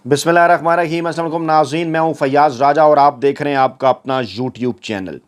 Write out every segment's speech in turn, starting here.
بسم اللہ الرحمن الرحیم۔ السلام علیکم ناظرین، میں ہوں فیاض راجہ اور آپ دیکھ رہے ہیں آپ کا اپنا یوٹیوب چینل۔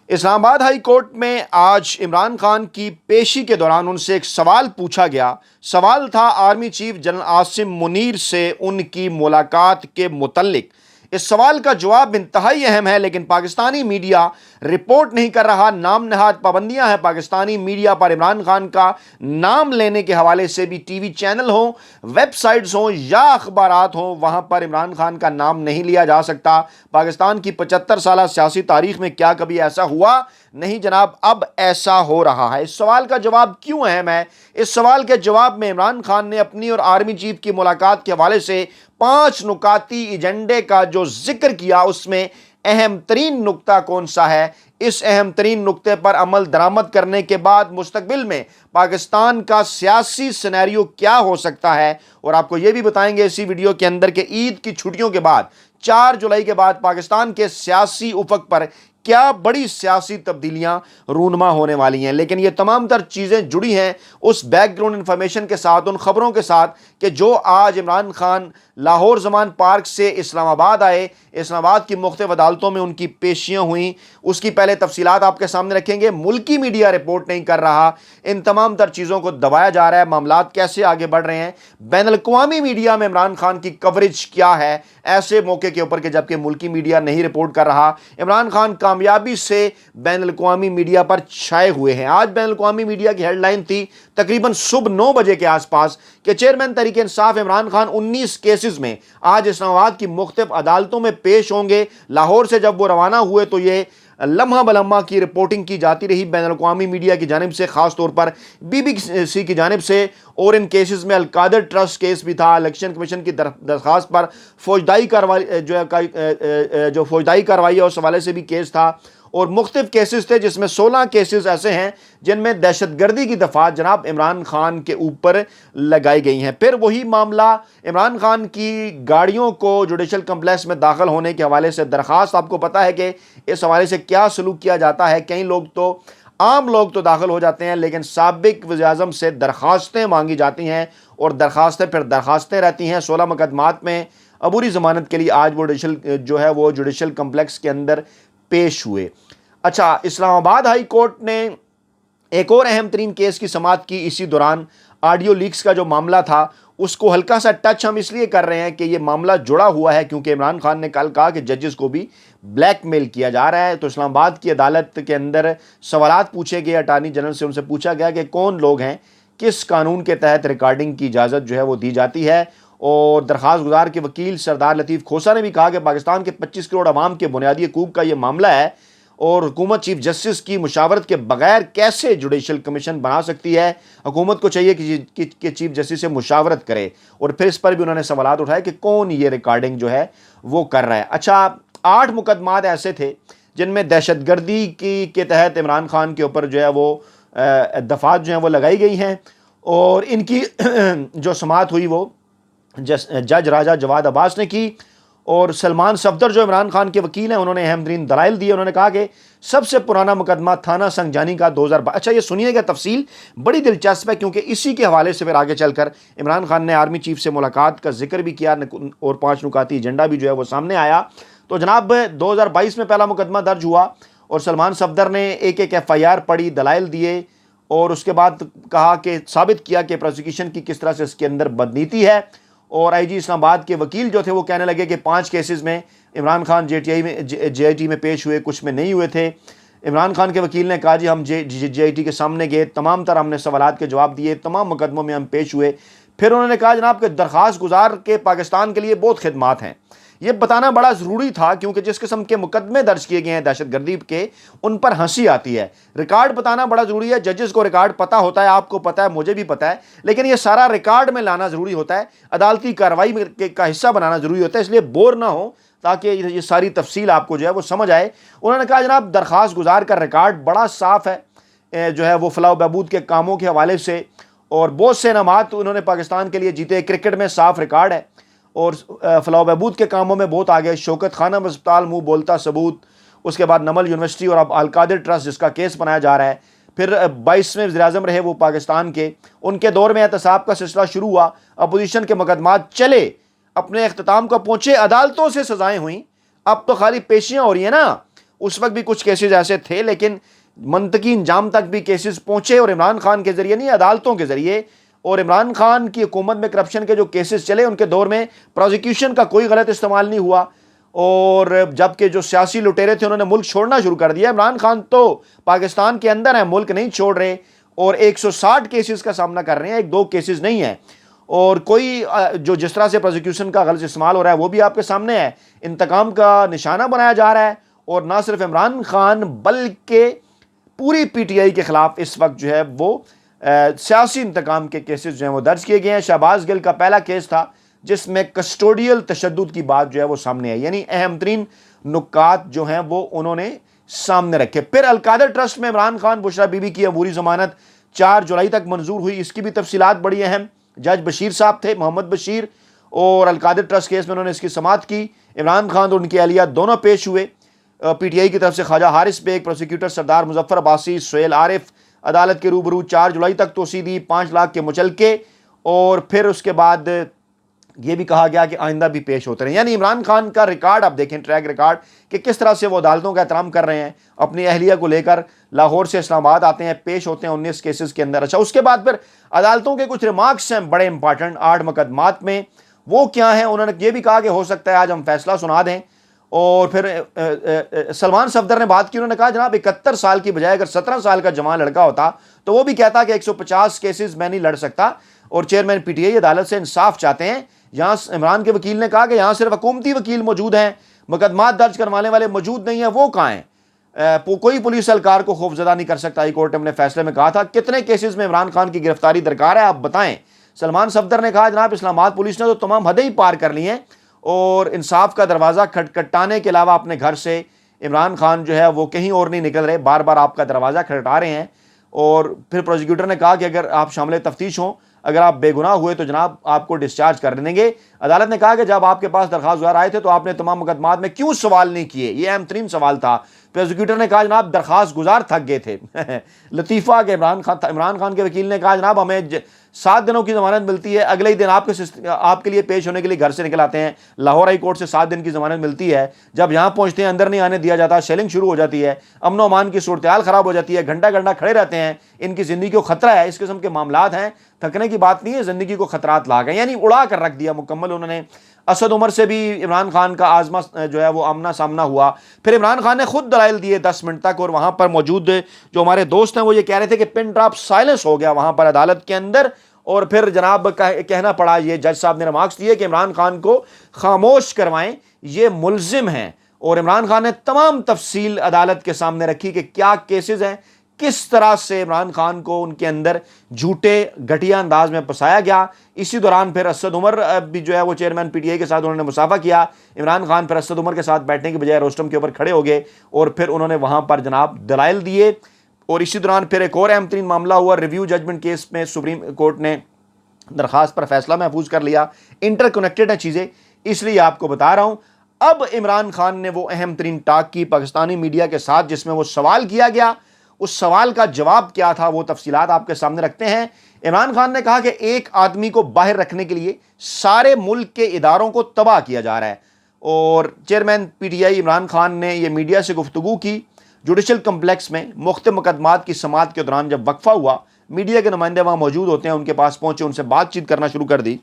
اسلام آباد ہائی کورٹ میں آج عمران خان کی پیشی کے دوران ان سے ایک سوال پوچھا گیا۔ سوال تھا army chief general Asim Munir سے ان کی ملاقات کے متعلق۔ اس سوال کا جواب انتہائی اہم ہے، لیکن پاکستانی میڈیا رپورٹ نہیں کر رہا۔ نام نہاد پابندیاں ہیں پاکستانی میڈیا پر۔ عمران خان کا نام لینے کے حوالے سے بھی ٹی وی چینل ہوں، ویب سائٹس ہوں یا اخبارات ہوں، وہاں پر عمران خان کا نام نہیں لیا جا سکتا۔ پاکستان کی 75 سالہ سیاسی تاریخ میں کیا کبھی ایسا ہوا؟ نہیں جناب، اب ایسا ہو رہا ہے۔ اس سوال کا جواب کیوں اہم ہے؟ اس سوال کے جواب میں عمران خان نے اپنی اور آرمی چیف کی ملاقات کے حوالے سے 5 نکاتی ایجنڈے کا جو ذکر کیا، اس میں اہم ترین نقطہ کون سا ہے؟ اس اہم ترین نقطے پر عمل درآمد کرنے کے بعد مستقبل میں پاکستان کا سیاسی سینیریو کیا ہو سکتا ہے، اور آپ کو یہ بھی بتائیں گے اسی ویڈیو کے اندر کہ عید کی چھٹیوں کے بعد 4 جولائی کے بعد پاکستان کے سیاسی افق پر کیا بڑی سیاسی تبدیلیاں رونما ہونے والی ہیں۔ لیکن یہ تمام تر چیزیں جڑی ہیں اس بیک گراؤنڈ انفارمیشن کے ساتھ، ان خبروں کے ساتھ کہ جو آج عمران خان لاہور زمان پارک سے اسلام آباد آئے، اسلام آباد کی مختلف عدالتوں میں ان کی پیشیاں ہوئیں۔ اس کی پہلے تفصیلات آپ کے سامنے رکھیں گے۔ ملکی میڈیا رپورٹ نہیں کر رہا، ان تمام تر چیزوں کو دبایا جا رہا ہے۔ معاملات کیسے آگے بڑھ رہے ہیں؟ بین الاقوامی میڈیا میں عمران خان کی کوریج کیا ہے ایسے موقع کے اوپر کہ جبکہ ملکی میڈیا نہیں رپورٹ کر رہا؟ عمران خان کامیابی سے بین الاقوامی میڈیا پر چھائے ہوئے ہیں۔ آج بین الاقوامی میڈیا کی ہیڈ لائن تھی تقریباً صبح 9 بجے کے آس پاس کہ چیئرمین تحریک انصاف عمران خان 19 کیسز میں آج اسلام آباد کی مختلف عدالتوں میں پیش ہوں گے۔ لاہور سے جب وہ روانہ ہوئے تو یہ لمحہ بلمحہ کی رپورٹنگ کی جاتی رہی بین الاقوامی میڈیا کی جانب سے، خاص طور پر بی بی سی کی جانب سے، اور ان کیسز میں القادر ٹرسٹ کیس بھی تھا۔ الیکشن کمیشن کی درخواست پر فوجداری کارروائی ہے اس حوالے سے بھی کیس تھا، اور مختلف کیسز تھے جس میں 16 کیسز ایسے ہیں جن میں دہشت گردی کی دفعات جناب عمران خان کے اوپر لگائی گئی ہیں۔ پھر وہی معاملہ عمران خان کی گاڑیوں کو جوڈیشل کمپلیکس میں داخل ہونے کے حوالے سے درخواست، آپ کو پتہ ہے کہ اس حوالے سے کیا سلوک کیا جاتا ہے۔ کئی لوگ تو عام لوگ تو داخل ہو جاتے ہیں، لیکن سابق وزیر اعظم سے درخواستیں مانگی جاتی ہیں اور درخواستیں پھر درخواستیں رہتی ہیں۔ 16 مقدمات میں عبوری ضمانت کے لیے آج وہ جوڈیشل کمپلیکس کے اندر پیش ہوئے۔ اچھا، اسلام آباد ہائی کورٹ نے ایک اور اہم ترین کیس کی سماعت کی اسی دوران۔ آڈیو لیکس کا جو معاملہ تھا اس کو ہلکا سا ٹچ ہم اس لیے کر رہے ہیں کہ یہ معاملہ جڑا ہوا ہے، کیونکہ عمران خان نے کل کہا کہ ججز کو بھی بلیک میل کیا جا رہا ہے۔ تو اسلام آباد کی عدالت کے اندر سوالات پوچھے گئے، اٹارنی جنرل سے ان سے پوچھا گیا کہ کون لوگ ہیں، کس قانون کے تحت ریکارڈنگ کی اجازت وہ دی جاتی ہے۔ اور درخواست گزار کے وکیل سردار لطیف کھوسہ نے بھی کہا کہ پاکستان کے 25 کروڑ عوام کے بنیادی حقوق کا یہ معاملہ ہے، اور حکومت چیف جسٹس کی مشاورت کے بغیر کیسے جوڈیشل کمیشن بنا سکتی ہے؟ حکومت کو چاہیے کہ چیف جسٹس سے مشاورت کرے۔ اور پھر اس پر بھی انہوں نے سوالات اٹھائے کہ کون یہ ریکارڈنگ وہ کر رہا ہے۔ اچھا، 8 مقدمات ایسے تھے جن میں دہشت گردی کے تحت عمران خان کے اوپر وہ دفعات وہ لگائی گئی ہیں، اور ان کی جو سماعت ہوئی وہ جج راجہ جواد عباس نے کی۔ اور سلمان صفدر جو عمران خان کے وکیل ہیں، انہوں نے اہم ترین دلائل دیے۔ انہوں نے کہا کہ سب سے پرانا مقدمہ تھانہ سنگجانی کا 2022۔ اچھا، یہ سنیے گا، تفصیل بڑی دلچسپ ہے، کیونکہ اسی کے حوالے سے پھر آگے چل کر عمران خان نے آرمی چیف سے ملاقات کا ذکر بھی کیا، اور 5 نکاتی ایجنڈا بھی وہ سامنے آیا۔ تو جناب 2022 میں پہلا مقدمہ درج ہوا، اور سلمان صفدر نے ایک FIR پڑھی، دلائل دیے، اور اس کے بعد کہا کہ ثابت کیا کہ پروسیکیوشن کی کس طرح سے اس کے اندر بدنیتی ہے۔ اور آئی جی اسلام آباد کے وکیل جو تھے وہ کہنے لگے کہ 5 کیسز میں عمران خان JIT میں پیش ہوئے، کچھ میں نہیں ہوئے تھے۔ عمران خان کے وکیل نے کہا جی ہم JIT کے سامنے گئے، تمام تر ہم نے سوالات کے جواب دیے، تمام مقدموں میں ہم پیش ہوئے۔ پھر انہوں نے کہا جناب کہ درخواست گزار کے پاکستان کے لیے بہت خدمات ہیں۔ یہ بتانا بڑا ضروری تھا، کیونکہ جس قسم کے مقدمے درج کیے گئے ہیں دہشت گردی کے، ان پر ہنسی آتی ہے۔ ریکارڈ بتانا بڑا ضروری ہے، ججز کو ریکارڈ پتہ ہوتا ہے، آپ کو پتہ ہے، مجھے بھی پتہ ہے، لیکن یہ سارا ریکارڈ میں لانا ضروری ہوتا ہے، عدالتی کارروائی کا حصہ بنانا ضروری ہوتا ہے، اس لیے بور نہ ہو تاکہ یہ ساری تفصیل آپ کو وہ سمجھ آئے۔ انہوں نے کہا جناب درخواست گزار کا ریکارڈ بڑا صاف ہے، وہ فلاح و بہبود کے کاموں کے حوالے سے، اور بہت سے انعامات انہوں نے پاکستان کے لیے جیتے، کرکٹ میں صاف ریکارڈ ہے، اور فلاح و بہبود کے کاموں میں بہت آگے، شوکت خانم اسپتال منہ بولتا ثبوت، اس کے بعد نمل یونیورسٹی، اور اب القادر ٹرسٹ جس کا کیس بنایا جا رہا ہے۔ پھر 22ویں وزیر اعظم رہے وہ پاکستان کے، ان کے دور میں احتساب کا سلسلہ شروع ہوا، اپوزیشن کے مقدمات چلے، اپنے اختتام کو پہنچے, عدالتوں سے سزائیں ہوئیں, اب تو خالی پیشیاں ہو رہی ہیں نا. اس وقت بھی کچھ کیسز ایسے تھے لیکن منطقی انجام تک بھی کیسز پہنچے, اور عمران خان کے ذریعے نہیں, عدالتوں کے ذریعے. اور عمران خان کی حکومت میں کرپشن کے جو کیسز چلے ان کے دور میں پروزیکیوشن کا کوئی غلط استعمال نہیں ہوا, اور جبکہ جو سیاسی لٹیرے تھے انہوں نے ملک چھوڑنا شروع کر دیا. عمران خان تو پاکستان کے اندر ہیں, ملک نہیں چھوڑ رہے, اور 160 کیسز کا سامنا کر رہے ہیں, ایک دو کیسز نہیں ہیں. اور کوئی جو جس طرح سے پروزیکیوشن کا غلط استعمال ہو رہا ہے وہ بھی آپ کے سامنے ہے, انتقام کا نشانہ بنایا جا رہا ہے. اور نہ صرف عمران خان بلکہ پوری پی ٹی آئی کے خلاف اس وقت جو ہے وہ سیاسی انتقام کے کیسز جو ہیں وہ درج کیے گئے ہیں. شہباز گل کا پہلا کیس تھا جس میں کسٹوڈیل تشدد کی بات جو ہے وہ سامنے ہے, یعنی اہم ترین نکات جو ہیں وہ انہوں نے سامنے رکھے. پھر القادر ٹرسٹ میں عمران خان بشرا بی بی کی عبوری ضمانت 4 جولائی تک منظور ہوئی, اس کی بھی تفصیلات بڑی اہم. جج بشیر صاحب تھے, محمد بشیر, اور القادر ٹرسٹ کیس میں انہوں نے اس کی سماعت کی. عمران خان اور ان کی اہلیہ دونوں پیش ہوئے. پی ٹی آئی کی طرف سے خواجہ حارث بیگ, پروسیکیوٹر سردار مظفر عباسی, سہیل عارف عدالت کے روبرو 4 جولائی تک توسیع دی, 5 لاکھ کے مچلکے. اور پھر اس کے بعد یہ بھی کہا گیا کہ آئندہ بھی پیش ہوتے رہیں. یعنی عمران خان کا ریکارڈ آپ دیکھیں, ٹریک ریکارڈ, کہ کس طرح سے وہ عدالتوں کا احترام کر رہے ہیں, اپنی اہلیہ کو لے کر لاہور سے اسلام آباد آتے ہیں, پیش ہوتے ہیں 19 کیسز کے اندر. اچھا, اس کے بعد پھر عدالتوں کے کچھ ریمارکس ہیں بڑے امپارٹنٹ 8 مقدمات میں, وہ کیا ہیں؟ انہوں نے یہ بھی کہا کہ ہو سکتا ہے آج ہم فیصلہ سنا دیں. اور پھر سلمان صفدر نے بات کی, انہوں نے کہا جناب 71 سال کی بجائے اگر 17 سال کا جوان لڑکا ہوتا تو وہ بھی کہتا کہ 150 کیسز میں نہیں لڑ سکتا. اور چیئرمین پی ٹی آئی عدالت سے انصاف چاہتے ہیں. یہاں عمران کے وکیل نے کہا کہ یہاں صرف حکومتی وکیل موجود ہیں, مقدمات درج کروانے والے موجود نہیں ہیں, وہ کہاں ہیں؟ کوئی پولیس اہلکار کو خوفزدہ نہیں کر سکتا. ہائی کورٹ نے اپنے فیصلے میں کہا تھا. کتنے کیسز میں عمران خان کی گرفتاری درکار ہے آپ بتائیں؟ سلمان صفدر نے کہا جناب اسلام آباد پولیس نے تو تمام حدیں ہی پار کر لی ہیں, اور انصاف کا دروازہ کھٹکھٹانے کے علاوہ اپنے گھر سے عمران خان جو ہے وہ کہیں اور نہیں نکل رہے, بار بار آپ کا دروازہ کھٹکھٹا رہے ہیں. اور پھر پروسیکیوٹر نے کہا کہ اگر آپ شامل تفتیش ہوں, اگر آپ بے گناہ ہوئے تو جناب آپ کو ڈسچارج کر دیں گے. عدالت نے کہا کہ جب آپ کے پاس درخواست گزار آئے تھے تو آپ نے تمام مقدمات میں کیوں سوال نہیں کیے؟ یہ اہم ترین سوال تھا. پروسیکیوٹر نے کہا جناب درخواست گزار تھک گئے تھے. لطیفہ کہ عمران خان کے وکیل نے کہا جناب ہمیں 7 دنوں کی ضمانت ملتی ہے, اگلے ہی دن آپ کے لیے پیش ہونے کے لیے گھر سے نکل آتے ہیں. لاہور ہائی کورٹ سے 7 دن کی ضمانت ملتی ہے, جب یہاں پہنچتے ہیں اندر نہیں آنے دیا جاتا, شیلنگ شروع ہو جاتی ہے, امن و امان کی صورتحال خراب ہو جاتی ہے, گھنٹہ گھنٹہ کھڑے رہتے ہیں, ان کی زندگی کو خطرہ ہے. اس قسم کے معاملات ہیں, تھکنے کی بات نہیں ہے, زندگی کو خطرات لا گئے, یعنی اڑا کر رکھ دیا مکمل انہوں نے. اسد عمر سے بھی عمران خان کا آزما جو ہے وہ آمنا سامنا ہوا. پھر عمران خان نے خود دلائل دیے 10 منٹ تک, اور وہاں پر موجود جو ہمارے دوست ہیں وہ یہ کہہ رہے تھے کہ پن ڈراپ سائلنس ہو گیا وہاں پر عدالت کے اندر. اور پھر جناب کہنا پڑا, یہ جج صاحب نے ریمارکس دیے کہ عمران خان کو خاموش کروائیں, یہ ملزم ہیں. اور عمران خان نے تمام تفصیل عدالت کے سامنے رکھی کہ کیا کیسز ہیں, کس طرح سے عمران خان کو ان کے اندر جھوٹے گھٹیا انداز میں پھنسایا گیا. اسی دوران پھر اسد عمر بھی جو ہے وہ چیئرمین پی ٹی آئی کے ساتھ انہوں نے مصافحہ کیا. عمران خان پھر اسد عمر کے ساتھ بیٹھنے کی بجائے روسٹم کے اوپر کھڑے ہو گئے, اور پھر انہوں نے وہاں پر جناب دلائل دیے. اور اسی دوران پھر ایک اور اہم ترین معاملہ ہوا ریویو ججمنٹ کیس میں. سپریم کورٹ نے درخواست پر فیصلہ محفوظ کر لیا. انٹر کنیکٹڈ ہیں چیزیں, اس لیے آپ کو بتا رہا ہوں. اب عمران خان نے وہ اہم ترین ٹاک کی پاکستانی میڈیا کے ساتھ جس میں وہ سوال کیا گیا. اس سوال کا جواب کیا تھا وہ تفصیلات آپ کے سامنے رکھتے ہیں. عمران خان نے کہا کہ ایک آدمی کو باہر رکھنے کے لیے سارے ملک کے اداروں کو تباہ کیا جا رہا ہے. اور chairman P T I Imran Khan نے یہ میڈیا سے گفتگو کی جوڈیشل کمپلیکس میں. مختلف مقدمات کی سماعت کے دوران جب وقفہ ہوا, میڈیا کے نمائندے وہاں موجود ہوتے ہیں, ان کے پاس پہنچے, ان سے بات چیت کرنا شروع کر دی.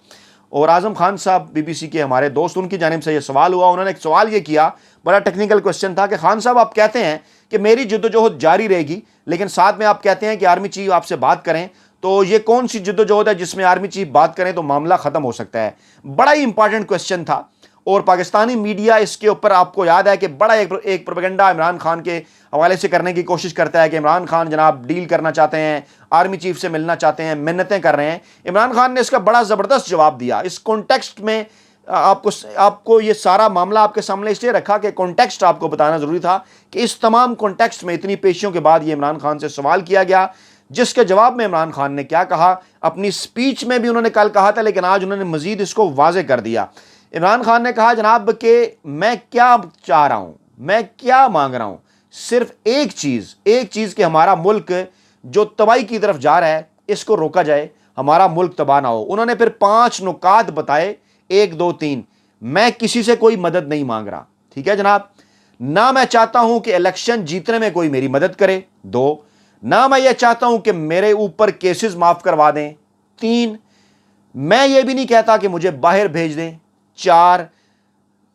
اور اعظم خان صاحب بی بی سی کے ہمارے دوست, ان کی جانب سے یہ سوال ہوا. انہوں نے ایک سوال یہ کیا, بڑا ٹیکنیکل کوسچن تھا, کہ خان صاحب آپ کہتے ہیں کہ میری جدوجہد جاری رہے گی, لیکن ساتھ میں آپ کہتے ہیں کہ آرمی چیف آپ سے بات کریں, تو یہ کون سی جدوجہد ہے جس میں آرمی چیف بات کریں تو معاملہ ختم ہو سکتا ہے؟ بڑا ہی امپارٹنٹ کوسچن تھا. اور پاکستانی میڈیا اس کے اوپر آپ کو یاد ہے کہ بڑا ایک پروپیگنڈا عمران خان کے حوالے سے کرنے کی کوشش کرتا ہے کہ عمران خان جناب ڈیل کرنا چاہتے ہیں, آرمی چیف سے ملنا چاہتے ہیں, منتیں کر رہے ہیں. عمران خان نے اس کا بڑا زبردست جواب دیا. اس کانٹیکسٹ میں آپ کو یہ سارا معاملہ آپ کے سامنے اس لیے رکھا کہ کانٹیکسٹ آپ کو بتانا ضروری تھا, کہ اس تمام کانٹیکسٹ میں اتنی پیشیوں کے بعد یہ عمران خان سے سوال کیا گیا, جس کے جواب میں عمران خان نے کیا کہا. اپنی سپیچ میں بھی انہوں نے کل کہا تھا, لیکن آج انہوں نے مزید اس کو واضح کر دیا. عمران خان نے کہا جناب کہ میں کیا چاہ رہا ہوں, میں کیا مانگ رہا ہوں, صرف ایک چیز کہ ہمارا ملک جو تباہی کی طرف جا رہا ہے اس کو روکا جائے, ہمارا ملک تباہ نہ ہو. انہوں نے پھر 5 نکات بتائے. 1 2 3 میں کسی سے کوئی مدد نہیں مانگ رہا، ٹھیک ہے جناب، نہ میں چاہتا ہوں کہ الیکشن جیتنے میں کوئی میری مدد کرے، 2 نہ میں یہ چاہتا ہوں کہ میرے اوپر کیسز معاف کروا دیں، 3 میں یہ بھی نہیں کہتا کہ مجھے باہر بھیج دیں، 4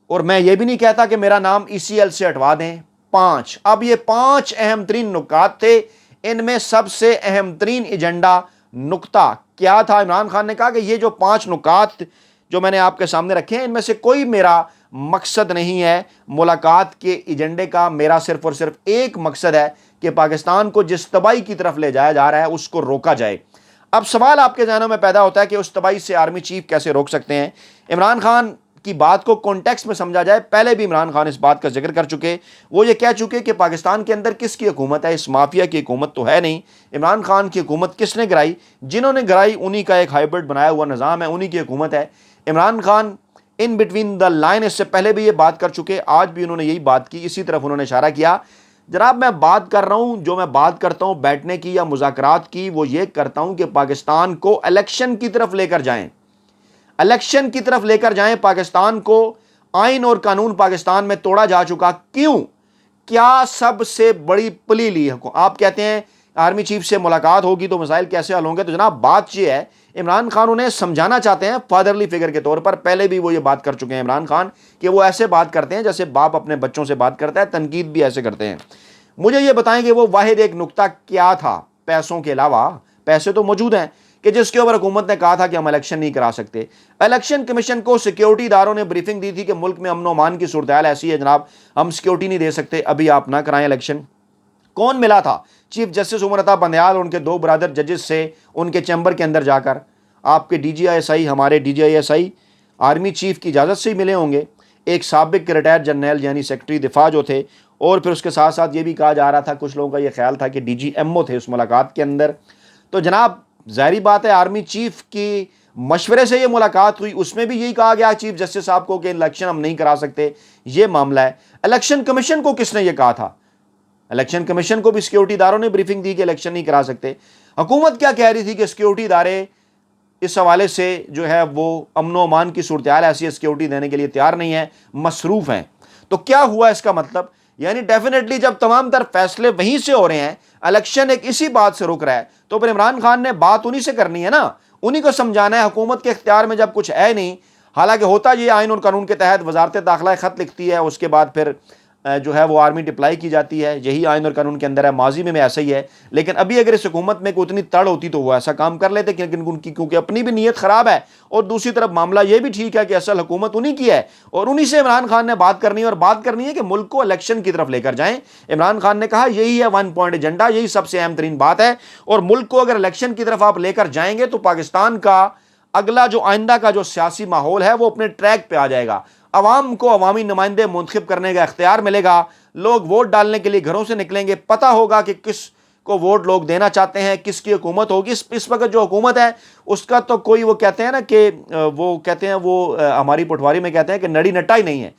اور میں یہ بھی نہیں کہتا کہ میرا نام ECL سے ہٹوا دیں، 5 اب یہ 5 اہم ترین نکات تھے، ان میں سب سے اہم ترین ایجنڈا نقطہ کیا تھا؟ عمران خان نے کہا کہ یہ جو 5 نکات جو میں نے آپ کے سامنے رکھے ہیں ان میں سے کوئی میرا مقصد نہیں ہے ملاقات کے ایجنڈے کا، میرا صرف اور صرف ایک مقصد ہے کہ پاکستان کو جس تباہی کی طرف لے جایا جا رہا ہے اس کو روکا جائے۔ اب سوال آپ کے ذہنوں میں پیدا ہوتا ہے کہ اس تباہی سے آرمی چیف کیسے روک سکتے ہیں؟ عمران خان کی بات کو کانٹیکسٹ میں سمجھا جائے، پہلے بھی عمران خان اس بات کا ذکر کر چکے، وہ یہ کہہ چکے کہ پاکستان کے اندر کس کی حکومت ہے؟ اس مافیا کی حکومت تو ہے نہیں۔ عمران خان کی حکومت کس نے گرائی؟ جنہوں نے گرائی انہی کا ایک ہائبرڈ بنایا ہوا نظام ہے، انہی کی حکومت ہے۔ Imran Khan in between the line اس سے پہلے بھی یہ بات کر چکے، آج بھی انہوں نے یہی بات کی، اسی طرف انہوں نے اشارہ کیا۔ جناب میں بات کر رہا ہوں، جو میں بات کرتا ہوں بیٹھنے کی یا مذاکرات کی، وہ یہ کرتا ہوں کہ پاکستان کو الیکشن کی طرف لے کر جائیں، الیکشن کی طرف لے کر جائیں پاکستان کو۔ آئین اور قانون پاکستان میں توڑا جا چکا، کیوں؟ کیا سب سے بڑی پلی لی ہے؟ آپ کہتے ہیں آرمی چیف سے ملاقات ہوگی تو مسائل کیسے حل ہوں گے؟ تو جناب بات یہ ہے، عمران خان انہیں سمجھانا چاہتے ہیں فادرلی فگر کے طور پر، پہلے بھی وہ یہ بات کر چکے ہیں عمران خان کہ وہ ایسے بات کرتے ہیں جیسے باپ اپنے بچوں سے بات کرتا ہے، تنقید بھی ایسے کرتے ہیں۔ مجھے یہ بتائیں کہ وہ واحد ایک نقطہ کیا تھا پیسوں کے علاوہ؟ پیسے تو موجود ہیں کہ جس کے اوپر حکومت نے کہا تھا کہ ہم الیکشن نہیں کرا سکتے۔ الیکشن کمیشن کو سیکیورٹی اداروں نے بریفنگ دی تھی کہ ملک میں امن و امان کی صورتحال ایسی ہے جناب، ہم سیکیورٹی نہیں دے سکتے، ابھی آپ نہ کرائیں الیکشن۔ کون ملا تھا؟ چیف جسٹس عمر عطا بندیال اور ان کے 2 برادر ججز سے ان کے چیمبر کے اندر جا کر، آپ کے DGISI، ہمارے DGISI آرمی چیف کی اجازت سے ہی ملے ہوں گے، ایک سابق ریٹائر جنرل یعنی سیکرٹری دفاع جو تھے، اور پھر اس کے ساتھ ساتھ یہ بھی کہا جا رہا تھا، کچھ لوگوں کا یہ خیال تھا کہ DGMO تھے اس ملاقات کے اندر۔ تو جناب ظاہری بات ہے آرمی چیف کی مشورے سے یہ ملاقات ہوئی، اس میں بھی یہی کہا گیا چیف جسٹس صاحب کو کہ الیکشن ہم نہیں کرا سکتے، یہ معاملہ ہے۔ الیکشن کمیشن کو کس نے یہ کہا تھا؟ الیکشن کمیشن کو بھی سیکیورٹی اداروں نے بریفنگ دی کہ الیکشن نہیں کرا سکتے۔ حکومت کیا کہہ رہی تھی کہ سیکیورٹی ادارے اس حوالے سے جو ہے وہ امن و امان کی صورتحال ایسی ہے، سیکیورٹی دینے کے لیے تیار نہیں ہے، مصروف ہیں۔ تو کیا ہوا اس کا مطلب؟ یعنی ڈیفینیٹلی جب تمام تر فیصلے وہیں سے ہو رہے ہیں، الیکشن ایک اسی بات سے رک رہا ہے، تو پھر عمران خان نے بات انہی سے کرنی ہے نا، انہی کو سمجھانا ہے۔ حکومت کے اختیار میں جب کچھ ہے نہیں، حالانکہ ہوتا یہ آئین اور قانون کے تحت وزارت داخلہ خط لکھتی ہے، اس کے بعد پھر جو ہے وہ آرمی ڈپلائی کی جاتی ہے، یہی آئین اور قانون کے اندر ہے، ماضی میں ایسا ہی ہے۔ لیکن ابھی اگر اس حکومت میں کوئی اتنی تڑ ہوتی تو وہ ایسا کام کر لیتے، لیکن ان کی کیونکہ اپنی بھی نیت خراب ہے، اور دوسری طرف معاملہ یہ بھی ٹھیک ہے کہ اصل حکومت انہی کی ہے، اور انہی سے عمران خان نے بات کرنی ہے، اور بات کرنی ہے کہ ملک کو الیکشن کی طرف لے کر جائیں۔ عمران خان نے کہا یہی ہے 1 پوائنٹ ایجنڈا، یہی سب سے اہم ترین بات ہے، اور ملک کو اگر الیکشن کی طرف آپ لے کر جائیں گے تو پاکستان کا اگلا جو آئندہ کا جو سیاسی ماحول ہے وہ اپنے ٹریک پہ آ جائے گا، عوام کو عوامی نمائندے منتخب کرنے کا اختیار ملے گا، لوگ ووٹ ڈالنے کے لیے گھروں سے نکلیں گے، پتہ ہوگا کہ کس کو ووٹ لوگ دینا چاہتے ہیں، کس کی حکومت ہوگی۔ اس وقت جو حکومت ہے اس کا تو کوئی وہ کہتے ہیں نا کہ وہ کہتے ہیں وہ ہماری پٹواری میں کہتے ہیں کہ نڑی نٹا ہی نہیں ہے۔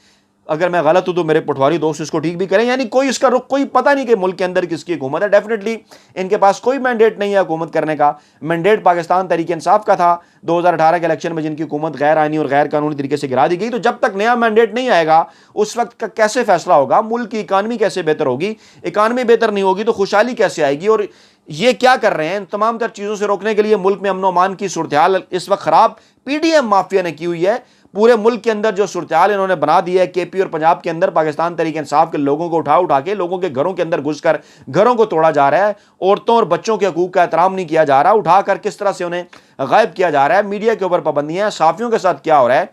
اگر میں غلط ہوں تو میرے پٹواری دوست اس کو ٹھیک بھی کریں، یعنی کوئی اس کا رخ کوئی پتہ نہیں کہ ملک کے اندر کس کی حکومت ہے۔ ڈیفینیٹلی ان کے پاس کوئی مینڈیٹ نہیں ہے حکومت کرنے کا، مینڈیٹ پاکستان تحریک انصاف کا تھا 2018 کے الیکشن میں، جن کی حکومت غیر آئینی اور غیر قانونی طریقے سے گرا دی گئی۔ تو جب تک نیا مینڈیٹ نہیں آئے گا اس وقت کا کیسے فیصلہ ہوگا؟ ملک کی اکانومی کیسے بہتر ہوگی؟ اکانومی بہتر نہیں ہوگی تو خوشحالی کیسے آئے گی؟ اور یہ کیا کر رہے ہیں ان تمام تر چیزوں سے روکنے کے لیے؟ ملک میں امن و امان کی صورتحال اس وقت خراب PDM مافیا نے کی ہوئی ہے، پورے ملک کے اندر جو صورتحال انہوں نے بنا دی ہے، KP اور پنجاب کے اندر پاکستان تحریک انصاف کے لوگوں کو اٹھا کے لوگوں کے گھروں کے اندر گھس کر گھروں کو توڑا جا رہا ہے، عورتوں اور بچوں کے حقوق کا احترام نہیں کیا جا رہا، اٹھا کر کس طرح سے انہیں غائب کیا جا رہا ہے، میڈیا کے اوپر پابندیاں ہیں، صحافیوں کے ساتھ کیا ہو رہا ہے۔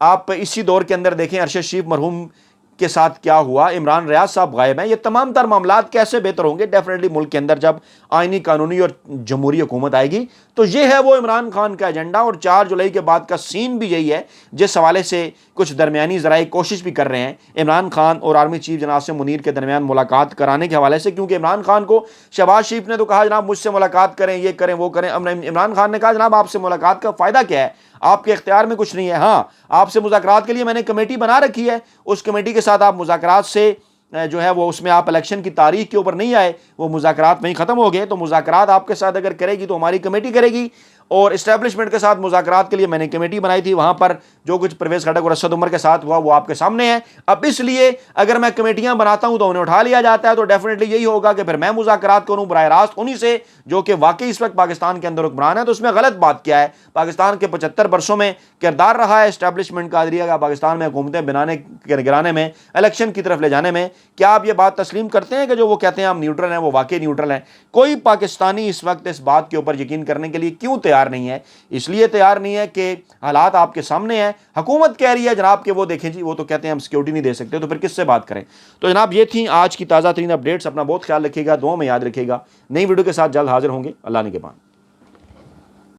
آپ اسی دور کے اندر دیکھیں ارشد شریف مرحوم کے ساتھ کیا ہوا، عمران ریاض صاحب غائب ہیں، یہ تمام تر معاملات کیسے بہتر ہوں گے؟ ڈیفینیٹلی ملک کے اندر جب آئینی قانونی اور جمہوری حکومت آئے گی تو یہ ہے وہ عمران خان کا ایجنڈا، اور 4 جولائی کے بعد کا سین بھی یہی ہے، جس حوالے سے کچھ درمیانی ذرائع کوشش بھی کر رہے ہیں عمران خان اور آرمی چیف جناب سے منیر کے درمیان ملاقات کرانے کے حوالے سے، کیونکہ عمران خان کو شہباز شریف نے تو کہا جناب مجھ سے ملاقات کریں، یہ کریں وہ کریں۔ عمران خان نے کہا جناب آپ سے ملاقات کا فائدہ کیا ہے؟ آپ کے اختیار میں کچھ نہیں ہے، ہاں آپ سے مذاکرات کے لیے میں نے کمیٹی بنا رکھی ہے، اس کمیٹی کے ساتھ آپ مذاکرات سے جو ہے وہ اس میں آپ الیکشن کی تاریخ کے اوپر نہیں آئے، وہ مذاکرات وہیں ختم ہو گئے، تو مذاکرات آپ کے ساتھ اگر کرے گی تو ہماری کمیٹی کرے گی، اور اسٹیبلشمنٹ کے ساتھ مذاکرات کے لیے میں نے کمیٹی بنائی تھی، وہاں پر جو کچھ پرویز خٹک اور اسد عمر کے ساتھ ہوا وہ آپ کے سامنے ہے۔ اب اس لیے اگر میں کمیٹیاں بناتا ہوں تو انہیں اٹھا لیا جاتا ہے، تو ڈیفینیٹلی یہی ہوگا کہ پھر میں مذاکرات کروں براہ راست انہی سے جو کہ واقعی اس وقت پاکستان کے اندر حکمران ہے۔ تو اس میں غلط بات کیا ہے؟ پاکستان کے 75 برسوں میں کردار رہا ہے اسٹیبلشمنٹ کا عدلیہ کا پاکستان میں حکومتیں بنانے گرانے میں، الیکشن کی طرف لے جانے میں۔ کیا آپ یہ بات تسلیم کرتے ہیں کہ جو وہ کہتے ہیں ہم نیوٹرل ہیں وہ واقعی نیوٹرل ہیں؟ کوئی پاکستانی اس وقت اس بات کے اوپر یقین کرنے کے لیے کیوں تیار نہیں ہے؟ اس لیے تیار نہیں ہے کہ حالات آپ کے سامنے ہیں، حکومت کہہ رہی ہے جناب کہ وہ دیکھیں جی وہ تو کہتے ہیں ہم سیکیورٹی نہیں دے سکتے، تو پھر کس سے بات کریں؟ تو جناب یہ تھیں آج کی تازہ ترین اپڈیٹس، اپنا بہت خیال رکھیے گا، دعاؤں میں یاد رکھیے گا، نئی ویڈیو کے ساتھ جلد حاضر ہوں گے، اللہ نے کے بعد۔